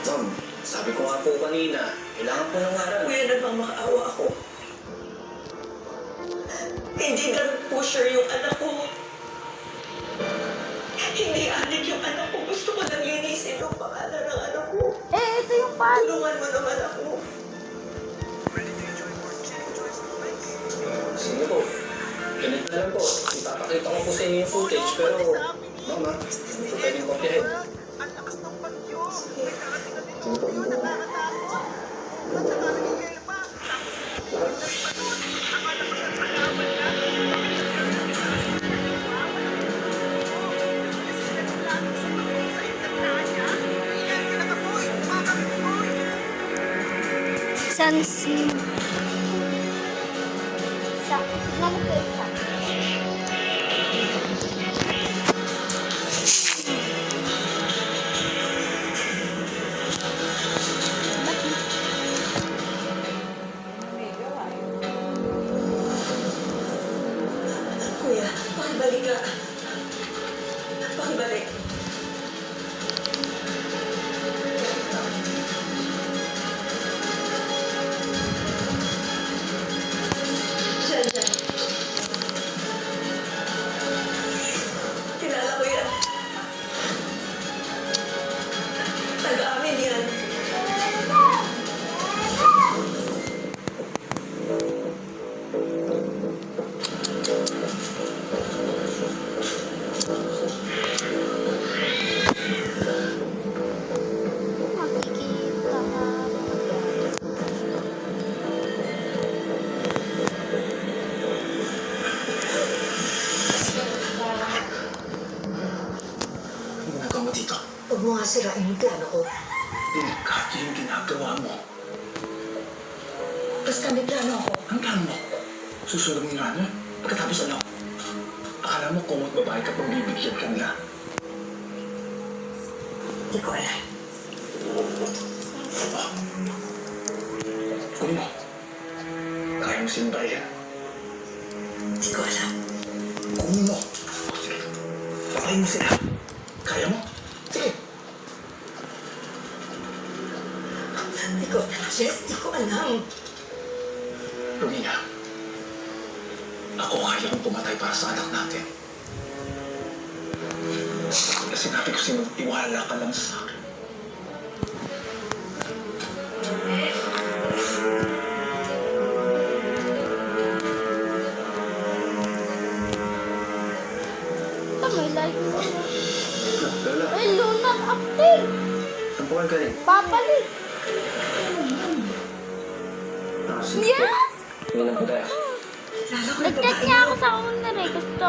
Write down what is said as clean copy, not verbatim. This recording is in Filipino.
Ma'am, sabi ko nga po kanina, kailangan po ng harap. Kuya, nagmamakaawa ako. Hindi ganun pusher yung anak ko. Hindi adik yung anak ko. Gusto ko lang linisin yung pangalan ng anak ko. Ito yung pan. Tulungan mo naman ako. Sige po. Ganito na lang po. Ipapakita ko po sa inyo yung footage, pero... Ma'am, ha? Hindi ko pwedeng kopyahin. Sige po, dito na. Sansin. Sa, tignan mo kayo isa. Kuya, pakibalik ka. Pakibalik. Diyan. Kilala ko yan. Taga-amin yan. Makikita ka. Ano ginagawa mo dito? Huwag mo nga sirain yung plano ko. Delikado yung ginagawa mo. Basta may plano ako. Ang plano mo? Susunod mo yung ano? Pagkatapos ano? Akala mo kung babae ka pang bibigyan ka nila. Hindi ko alam. Kunin mo. Kaya mo sinundayan. Hindi ko alam. Kunin mo. Sige. Patayin mo sila. Kaya mo? Sige. Hindi ko alam. Jess, hindi ko alam. Romina, ako kaya kong pumatay para sa anak natin. Kasi sinabi ko sa'yo, iwala ka lang sa akin. Ito, may light mo. Lola, Ay, Luna, active. tampukan ka rin. Papalik. Sige. Yes! Tingnan po tayo. Lala ko Nag-chat niya ako sa owner eh. Gusto